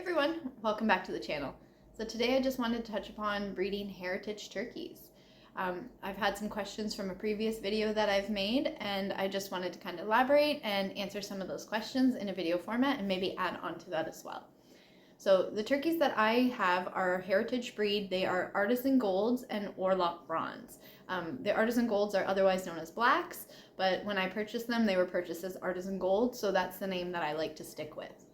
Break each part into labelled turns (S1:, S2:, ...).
S1: Everyone, welcome back to the channel. So today I just wanted to touch upon breeding heritage turkeys. I've had some questions from a previous video that I've made, and I just wanted to kind of elaborate and answer some of those questions in a video format and maybe add on to that as well. So the turkeys that I have are heritage breed. They are artisan golds and Orlock bronze. The artisan golds are otherwise known as blacks, but when I purchased them, they were purchased as artisan gold, so that's the name that I like to stick with.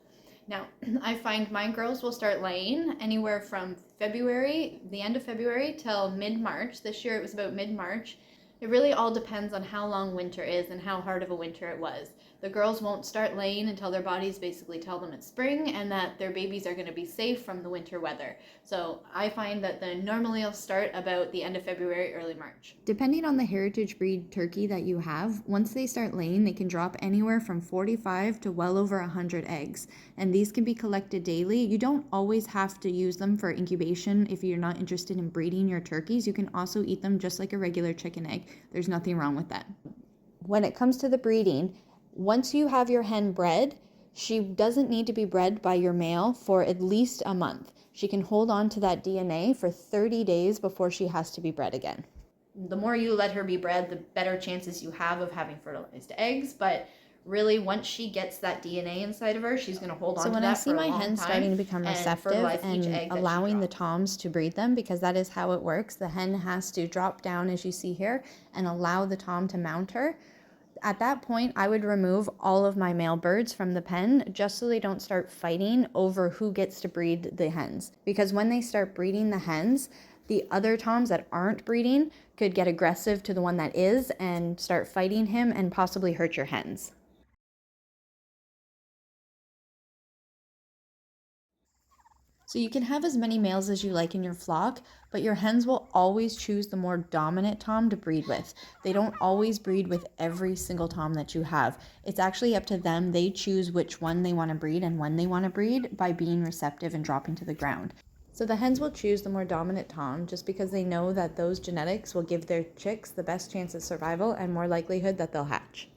S1: Now, I find my girls will start laying anywhere from February, the end of February, till mid-March. This year it was about mid-March. It really all depends on how long winter is and how hard of a winter it was. The girls won't start laying until their bodies basically tell them it's spring and that their babies are going to be safe from the winter weather. So I find that normally will start about the end of February, early March.
S2: Depending on the heritage breed turkey that you have, once they start laying, they can drop anywhere from 45 to well over 100 eggs. And these can be collected daily. You don't always have to use them for incubation if you're not interested in breeding your turkeys. You can also eat them just like a regular chicken egg. There's nothing wrong with that. When it comes to the breeding, once you have your hen bred, she doesn't need to be bred by your male for at least a month. She can hold on to that DNA for 30 days before she has to be bred again.
S1: The more you let her be bred, the better chances you have of having fertilized eggs, but really once she gets that DNA inside of her, she's going to hold on to that for a long time.
S2: So when I see my hens starting to become receptive and allowing the toms to breed them, because that is how it works, the hen has to drop down as you see here and allow the tom to mount her. At that point, I would remove all of my male birds from the pen just so they don't start fighting over who gets to breed the hens. Because when they start breeding the hens, the other toms that aren't breeding could get aggressive to the one that is and start fighting him and possibly hurt your hens. So you can have as many males as you like in your flock, but your hens will always choose the more dominant tom to breed with. They don't always breed with every single tom that you have. It's actually up to them. They choose which one they want to breed and when they want to breed by being receptive and dropping to the ground. So the hens will choose the more dominant tom just because they know that those genetics will give their chicks the best chance of survival and more likelihood that they'll hatch.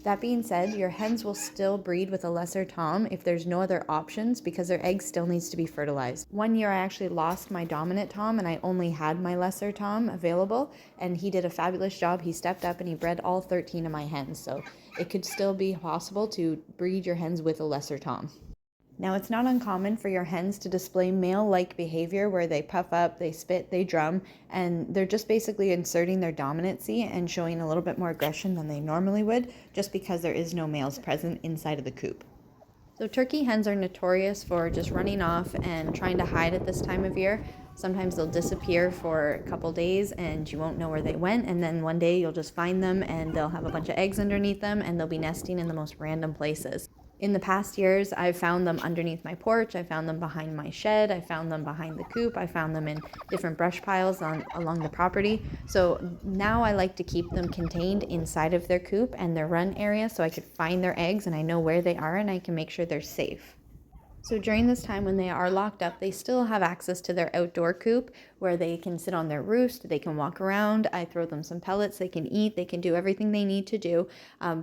S2: That being said, your hens will still breed with a lesser tom if there's no other options because their egg still needs to be fertilized. One year I actually lost my dominant tom and I only had my lesser tom available, and he did a fabulous job. He stepped up and he bred all 13 of my hens, so it could still be possible to breed your hens with a lesser tom. Now, it's not uncommon for your hens to display male-like behavior where they puff up, they spit, they drum, and they're just basically inserting their dominancy and showing a little bit more aggression than they normally would just because there is no males present inside of the coop. So turkey hens are notorious for just running off and trying to hide at this time of year. Sometimes they'll disappear for a couple days and you won't know where they went, and then one day you'll just find them and they'll have a bunch of eggs underneath them and they'll be nesting in the most random places. In the past years, I've found them underneath my porch, I found them behind my shed, I found them behind the coop, I found them in different brush piles along the property. So now I like to keep them contained inside of their coop and their run area so I could find their eggs and I know where they are and I can make sure they're safe. So during this time when they are locked up, they still have access to their outdoor coop where they can sit on their roost, they can walk around, I throw them some pellets, they can eat, they can do everything they need to do.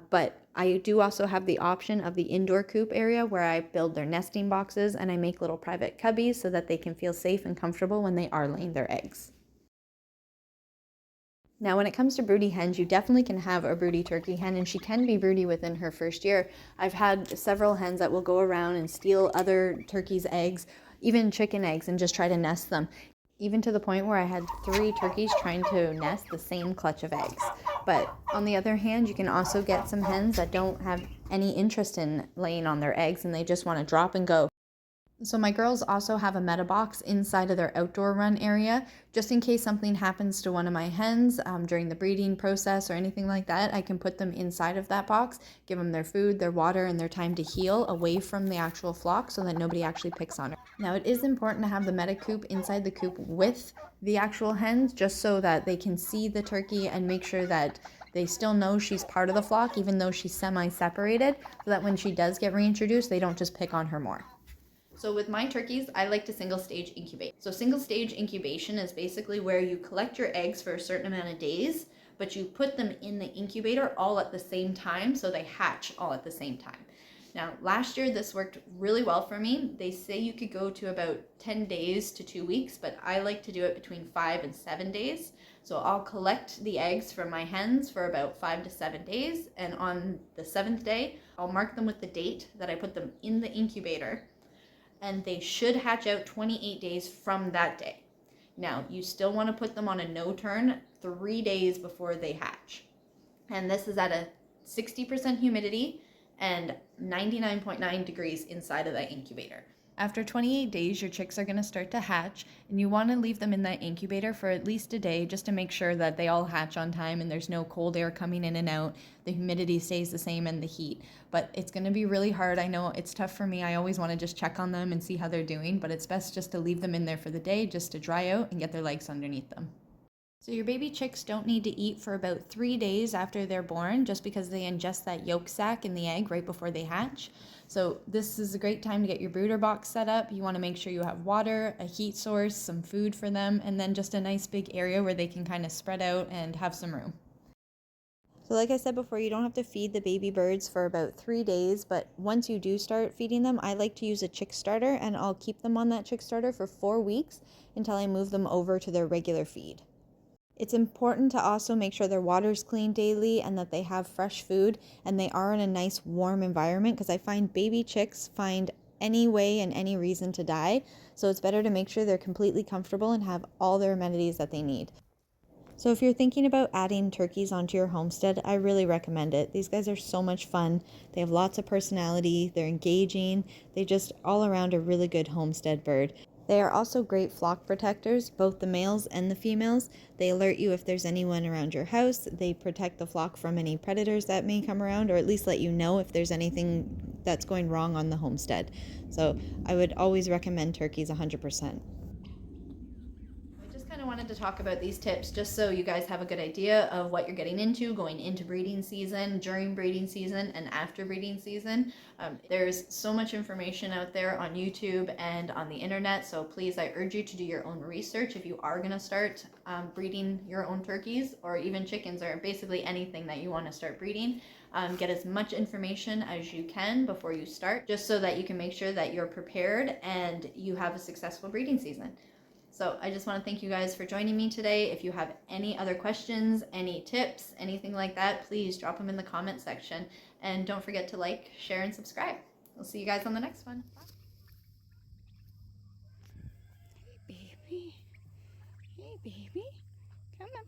S2: But I do also have the option of the indoor coop area where I build their nesting boxes and I make little private cubbies so that they can feel safe and comfortable when they are laying their eggs. Now, when it comes to broody hens, you definitely can have a broody turkey hen, and she can be broody within her first year. I've had several hens that will go around and steal other turkeys' eggs, even chicken eggs, and just try to nest them, even to the point where I had 3 turkeys trying to nest the same clutch of eggs. But on the other hand, you can also get some hens that don't have any interest in laying on their eggs, and they just want to drop and go. So my girls also have a meta box inside of their outdoor run area, just in case something happens to one of my hens during the breeding process or anything like that. I can put them inside of that box, give them their food, their water, and their time to heal away from the actual flock so that nobody actually picks on her. Now, it is important to have the meta coop inside the coop with the actual hens just so that they can see the turkey and make sure that they still know she's part of the flock even though she's semi-separated, so that when she does get reintroduced, they don't just pick on her more.
S1: So with my turkeys, I like to single stage incubate. So single stage incubation is basically where you collect your eggs for a certain amount of days, but you put them in the incubator all at the same time so they hatch all at the same time. Now, last year this worked really well for me. They say you could go to about 10 days to 2 weeks, but I like to do it between 5 and 7 days. So I'll collect the eggs from my hens for about 5 to 7 days, and on the 7th day, I'll mark them with the date that I put them in the incubator, and they should hatch out 28 days from that day. Now, you still want to put them on a no turn 3 days before they hatch. And this is at a 60% humidity and 99.9 degrees inside of that incubator.
S2: After 28 days, your chicks are going to start to hatch, and you want to leave them in that incubator for at least a day just to make sure that they all hatch on time and there's no cold air coming in and out. The humidity stays the same and the heat. But it's going to be really hard. I know it's tough for me. I always want to just check on them and see how they're doing, but it's best just to leave them in there for the day just to dry out and get their legs underneath them. So your baby chicks don't need to eat for about 3 days after they're born, just because they ingest that yolk sac in the egg right before they hatch. So this is a great time to get your brooder box set up. You want to make sure you have water, a heat source, some food for them, and then just a nice big area where they can kind of spread out and have some room. So like I said before, you don't have to feed the baby birds for about 3 days, but once you do start feeding them, I like to use a chick starter, and I'll keep them on that chick starter for 4 weeks until I move them over to their regular feed. It's important to also make sure their water's clean daily and that they have fresh food and they are in a nice warm environment, because I find baby chicks find any way and any reason to die. So it's better to make sure they're completely comfortable and have all their amenities that they need. So if you're thinking about adding turkeys onto your homestead, I really recommend it. These guys are so much fun. They have lots of personality. They're engaging. They just all around a really good homestead bird. They are also great flock protectors, both the males and the females. They alert you if there's anyone around your house. They protect the flock from any predators that may come around, or at least let you know if there's anything that's going wrong on the homestead. So I would always recommend turkeys 100%.
S1: I wanted to talk about these tips just so you guys have a good idea of what you're getting into going into breeding season, during breeding season, and after breeding season. There's so much information out there on YouTube and on the internet, so please, I urge you to do your own research if you are going to start breeding your own turkeys or even chickens, or basically anything that you want to start breeding. Get as much information as you can before you start, just so that you can make sure that you're prepared and you have a successful breeding season. So I just want to thank you guys for joining me today. If you have any other questions, any tips, anything like that, please drop them in the comment section. And don't forget to like, share, and subscribe. We'll see you guys on the next one. Bye.
S3: Hey, baby. Hey, baby. Come on.